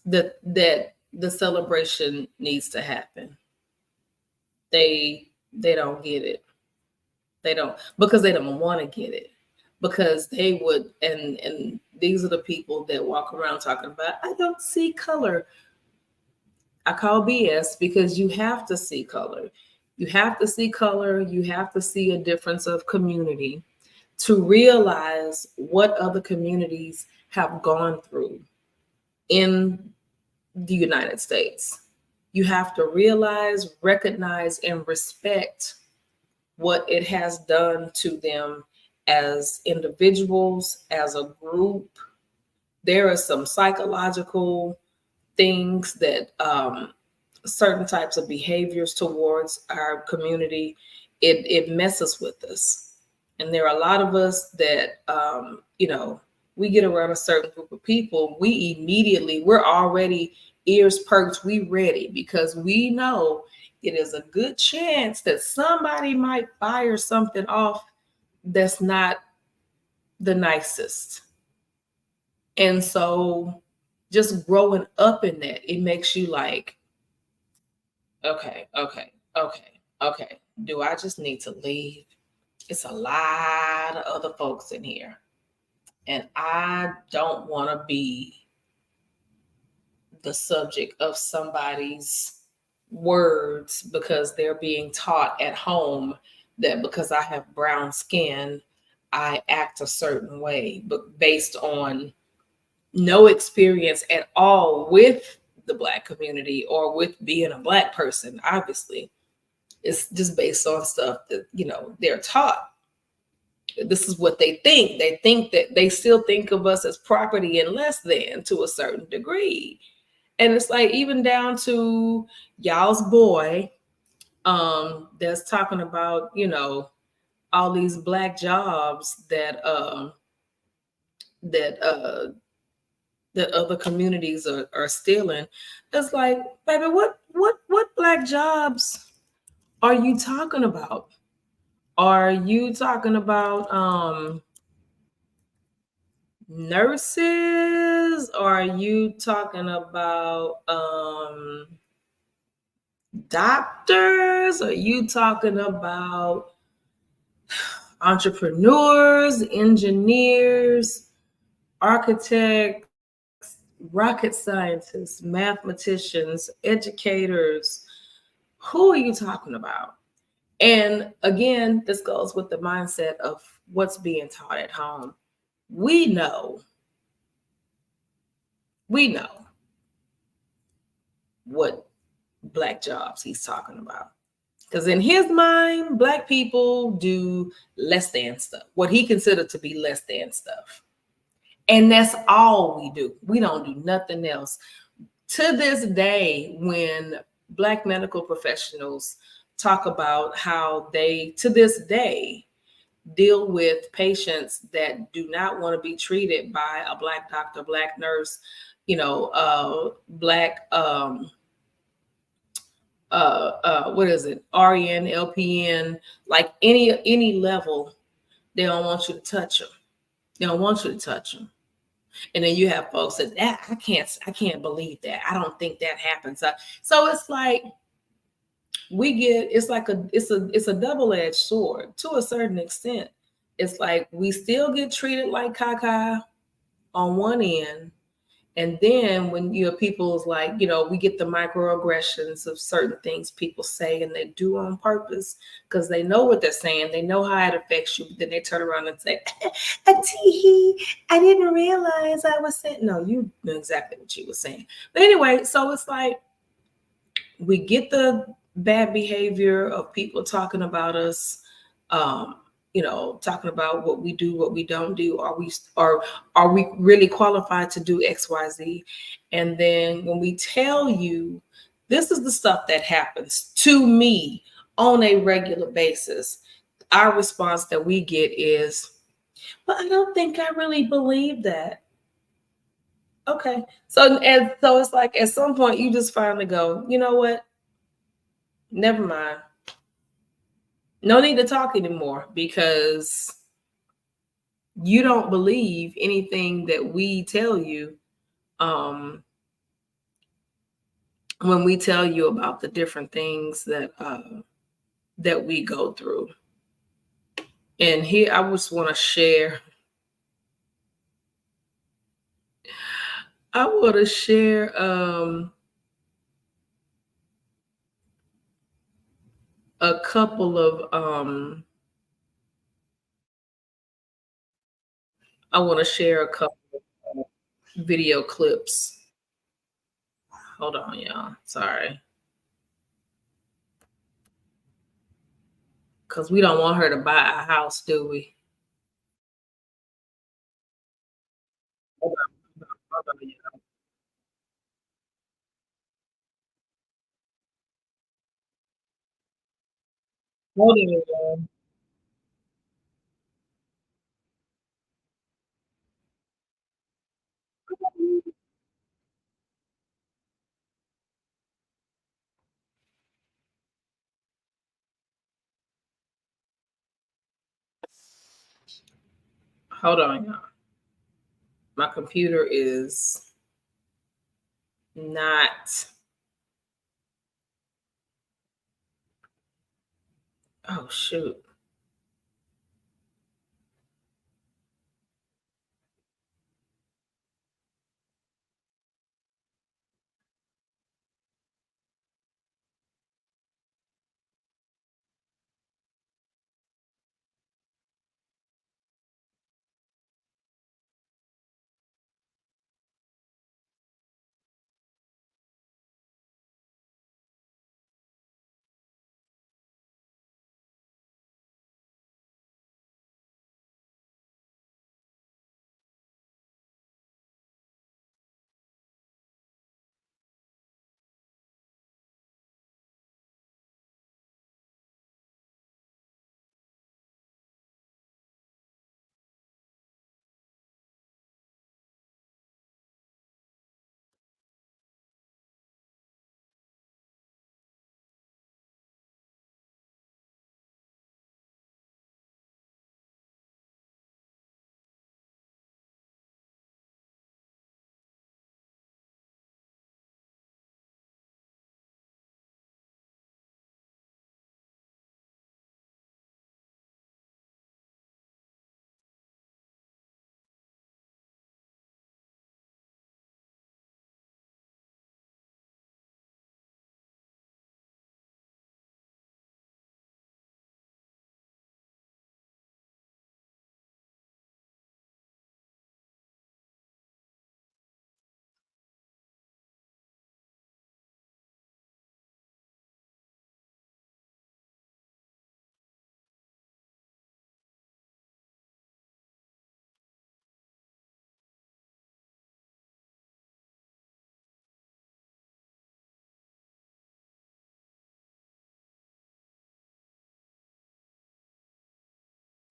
D: that the celebration needs to happen. They don't get it. They don't, because they don't want to get it. Because they would, and these are the people that walk around talking about, I don't see color. I call BS, because you have to see color. You have to see color. You have to see a difference of community to realize what other communities have gone through in the United States. You have to realize, recognize, and respect what it has done to them as individuals, as a group. There are some psychological things that certain types of behaviors towards our community, it messes with us. And there are a lot of us that, we get around a certain group of people, we're already ears perked, we ready, because we know it is a good chance that somebody might fire something off that's not the nicest. And so just growing up in that, it makes you like, okay. Do I just need to leave? It's a lot of other folks in here. And I don't want to be the subject of somebody's words because they're being taught at home that because I have brown skin, I act a certain way, but based on no experience at all with the Black community or with being a Black person. Obviously, it's just based on stuff that, they're taught. This is what they think. They think that they still think of us as property and less than to a certain degree. And it's like, even down to y'all's boy, that's talking about, all these Black jobs that other communities are stealing. It's like, baby, what Black jobs are you talking about? Are you talking about nurses? Are you talking about doctors? Are you talking about entrepreneurs, engineers, architects, rocket scientists, mathematicians, educators? Who are you talking about? And again, this goes with the mindset of what's being taught at home. We know what Black jobs he's talking about. Because in his mind, Black people do less than stuff, what he considered to be less than stuff. And that's all we do. We don't do nothing else. To this day, when Black medical professionals talk about how they, to this day, deal with patients that do not want to be treated by a Black doctor, Black nurse, Black, what is it? RN, LPN, like any level, they don't want you to touch them. They don't want you to touch them. And then you have folks that I can't believe that. I don't think that happens. So it's like it's a double-edged sword to a certain extent. It's like we still get treated like caca on one end. And then when people's like, we get the microaggressions of certain things people say and they do on purpose because they know what they're saying. They know how it affects you. But then they turn around and say, I didn't realize I was saying. No, you knew exactly what you were saying. But anyway, so it's like we get the bad behavior of people talking about us, talking about what we do, what we don't do. Are we really qualified to do XYZ? And then when we tell you, this is the stuff that happens to me on a regular basis, our response that we get is, but I don't think I really believe that. Okay. So it's like at some point you just finally go, you know what? Never mind. No need to talk anymore because you don't believe anything that we tell you. when we tell you about the different things that that we go through. And here I just want to share. I want to share a couple of I want to share a couple of video clips. Hold on, y'all. Sorry. Because we don't want her to buy a house, do we? Hold on, y'all. Hold on, y'all. Hold on, y'all. My computer is not. Oh, shoot.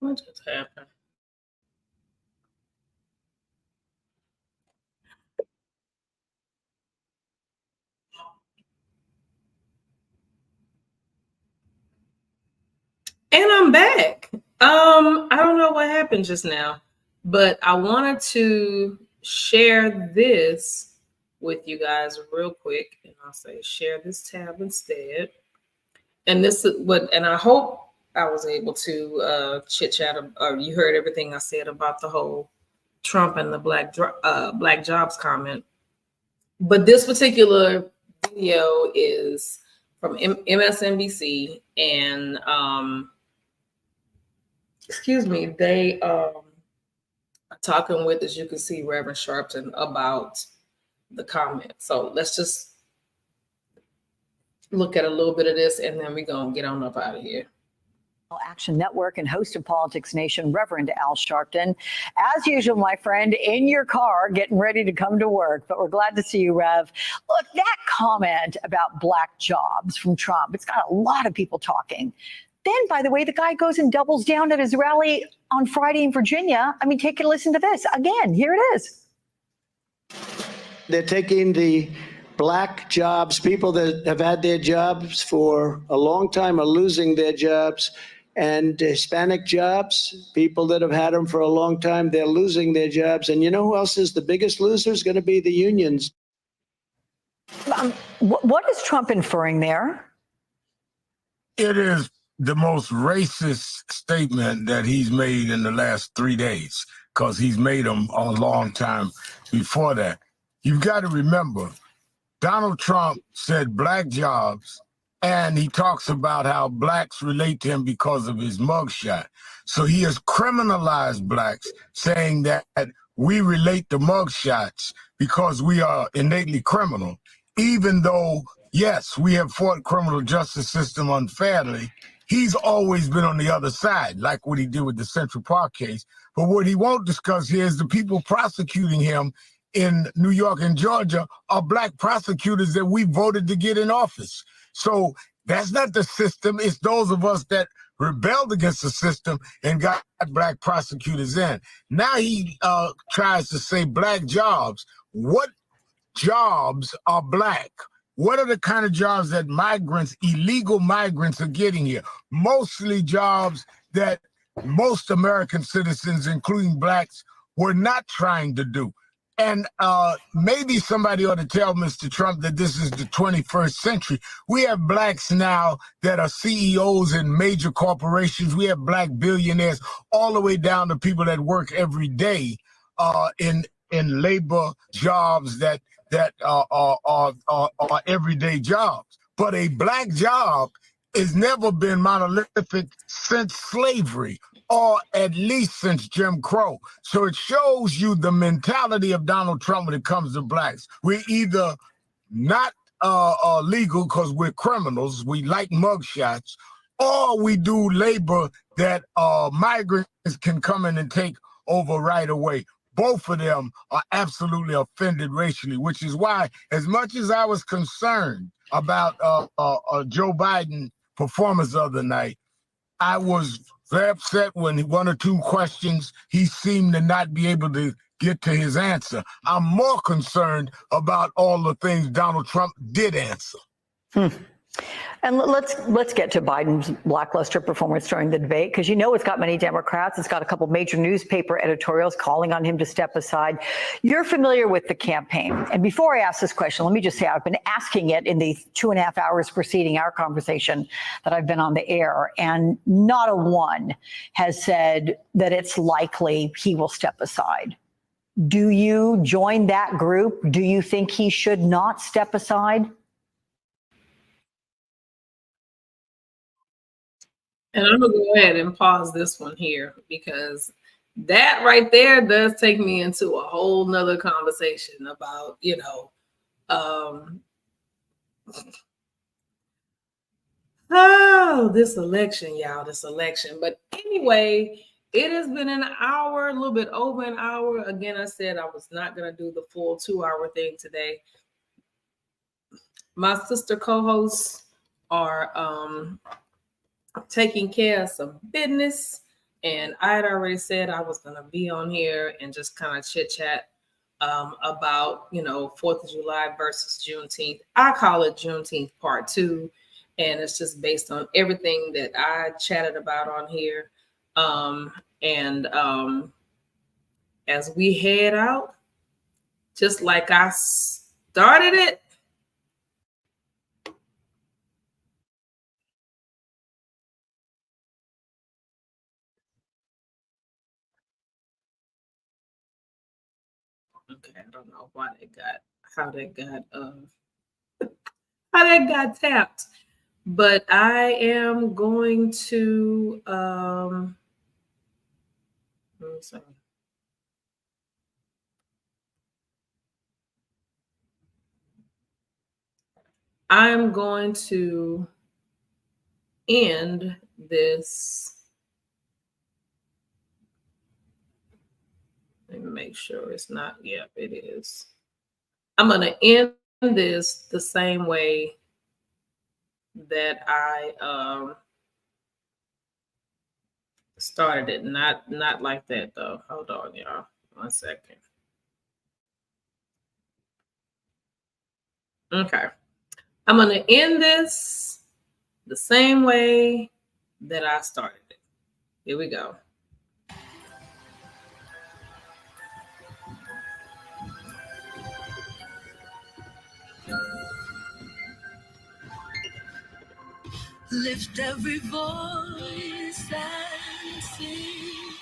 D: What just happened? And I'm back. I don't know what happened just now, but I wanted to share this with you guys real quick. And I'll say share this tab instead. And this is what, and I hope I was able to chit chat, or you heard everything I said about the whole Trump and the black jobs comment. But this particular video is from MSNBC, and excuse me, they are talking with, as you can see, Reverend Sharpton about the comment. So let's just look at a little bit of this, and then we're gonna get on up out of here.
F: Action Network and host of Politics Nation, Reverend Al Sharpton. As usual, my friend, in your car, getting ready to come to work. But we're glad to see you, Rev. Look, that comment about black jobs from Trump, it's got a lot of people talking. Then, by the way, the guy goes and doubles down at his rally on Friday in Virginia. I mean, take a listen to this. Again, here it is.
H: They're taking the black jobs, people that have had their jobs for a long time are losing their jobs, and Hispanic jobs, people that have had them for a long time, they're losing their jobs. And you know who else is the biggest loser? Is going to be the unions.
F: What is Trump inferring there?
I: It is the most racist statement that he's made in the last 3 days, because he's made them a long time before that. You've got to remember, Donald Trump said black jobs, and he talks about how blacks relate to him because of his mugshot. So he has criminalized blacks, saying that we relate to mugshots because we are innately criminal, even though, yes, we have fought criminal justice system unfairly. He's always been on the other side, like what he did with the Central Park case. But what he won't discuss here is the people prosecuting him in New York and Georgia are black prosecutors that we voted to get in office. So that's not the system. It's those of us that rebelled against the system and got black prosecutors in. Now he tries to say black jobs. What jobs are black? What are the kind of jobs that migrants, illegal migrants, are getting here? Mostly jobs that most American citizens, including blacks, were not trying to do. And maybe somebody ought to tell Mr. Trump that this is the 21st century. We have blacks now that are CEOs in major corporations. We have black billionaires, all the way down to people that work every day in labor jobs that are everyday jobs. But a black job has never been monolithic since slavery, or at least since Jim Crow. So it shows you the mentality of Donald Trump when it comes to blacks. We're either not legal because we're criminals, we like mugshots, or we do labor that migrants can come in and take over right away. Both of them are absolutely offended racially, which is why, as much as I was concerned about Joe Biden's performance the other night, I was very upset when one or two questions he seemed to not be able to get to his answer. I'm more concerned about all the things Donald Trump did answer.
F: And let's get to Biden's lackluster performance during the debate, because it's got many Democrats. It's got a couple major newspaper editorials calling on him to step aside. You're familiar with the campaign. And before I ask this question, let me just say I've been asking it in the 2.5 hours preceding our conversation that I've been on the air, and not a one has said that it's likely he will step aside. Do you join that group? Do you think he should not step aside?
D: And I'm going to go ahead and pause this one here, because that right there does take me into a whole nother conversation about, this election, y'all, this election. But anyway, it has been an hour, a little bit over an hour. Again, I said I was not going to do the full 2-hour thing today. My sister co-hosts are taking care of some business, and I had already said I was going to be on here and just kind of chit chat about 4th of July versus Juneteenth. I call it Juneteenth Part 2, and it's just based on everything that I chatted about on here. As we head out, just like I started it, okay, I don't know how that got tapped, but I am going to let me see. I'm going to end this. Let me make sure it's not. Yep, it is. I'm going to end this the same way that I started it. Not like that though. Hold on, y'all. 1 second. Okay. I'm going to end this the same way that I started it. Here we go.
E: Lift every voice and sing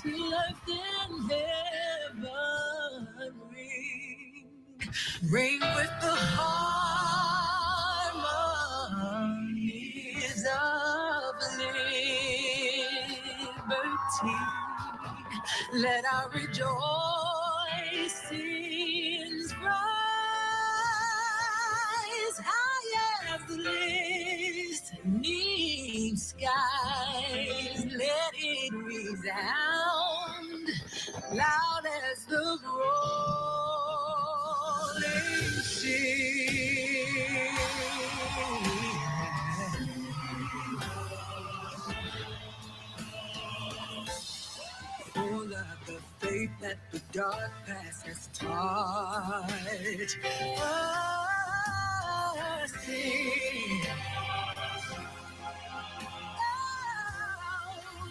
E: to earth and heaven ring. Ring with the harmonies of liberty. Let our rejoicings rise high as the listening skies. Let it resound loud as the rolling sea. For the faith that the dark past has taught us. Sing.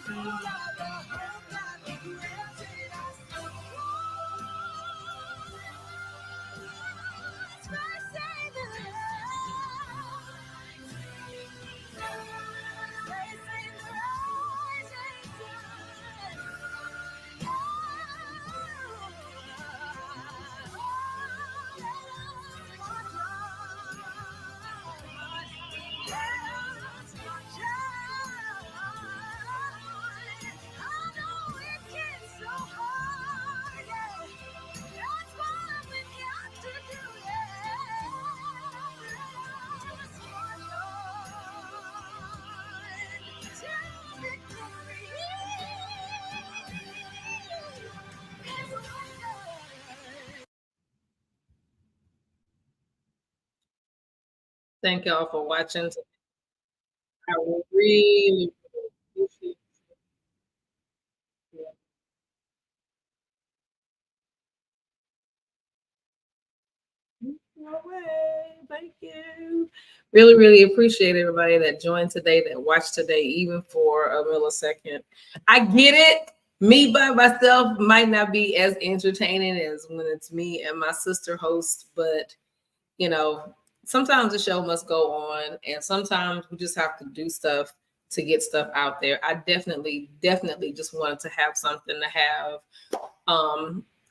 E: Oh, love the hope that granted us the cross. Mercy the love. Facing the rising sun.
D: Thank y'all for watching. I really appreciate it. No way. Thank you. Really, really appreciate everybody that joined today, that watched today, even for a millisecond. I get it. Me by myself might not be as entertaining as when it's me and my sister host, but you know, sometimes the show must go on, and sometimes we just have to do stuff to get stuff out there. I definitely just wanted to have something to have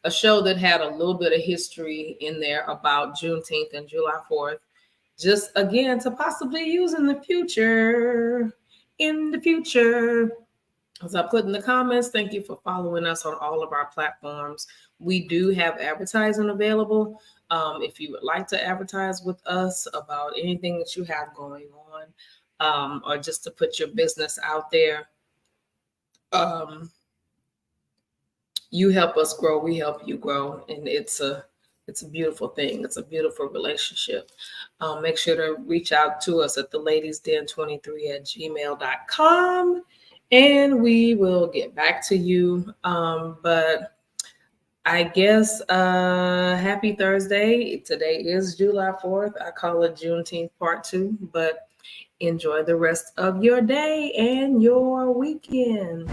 D: a show that had a little bit of history in there about Juneteenth and July 4th, just again to possibly use in the future. As I put in the comments, thank you for following us on all of our platforms. We do have advertising available. If you would like to advertise with us about anything that you have going on, or just to put your business out there, you help us grow, we help you grow, and it's a beautiful thing. It's a beautiful relationship. Make sure to reach out to us at theladiesden23@gmail.com, and we will get back to you. But I guess happy Thursday. Today is July 4th. I call it Juneteenth Part 2, but enjoy the rest of your day and your weekend.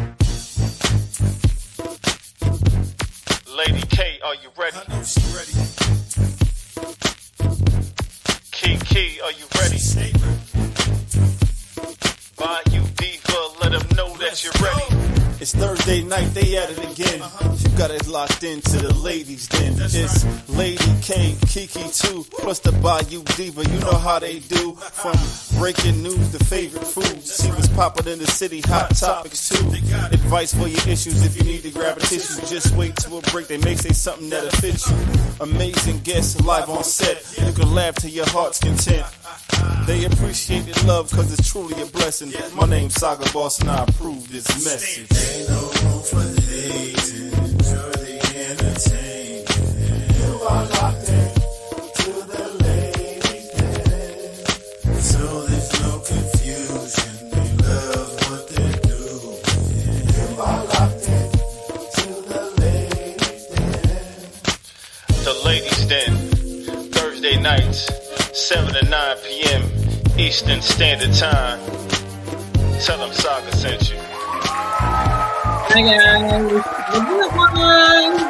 A: Lady K, are you ready?
B: I know she ready.
A: Kiki, are you ready?
B: Stay ready.
A: Bayou Diva, let them know that you're ready.
B: It's Thursday night, they at it again. You got it locked into the ladies den. It's Lady K, Kiki too, plus the Bayou Diva. You know how they do. From breaking news to favorite foods. See what's poppin' in the city, hot topics too. Advice for your issues if you need to grab a tissue. Just wait till a break, they may say something that'll fit you. Amazing guests live on set. You can laugh to your heart's content. They appreciate the love cause it's truly a blessing. My name's Saga Boss and I approve this message.
C: Ain't no room for hating. Enjoy the entertainment. You are locked in to the ladies' den. So there's no confusion. They love what they're doing. You are locked in to the ladies' den.
A: The Ladies Den, Thursday nights, 7 to 9 p.m. Eastern Standard Time. Tell them Saga sent you.
D: Hi guys. Good one.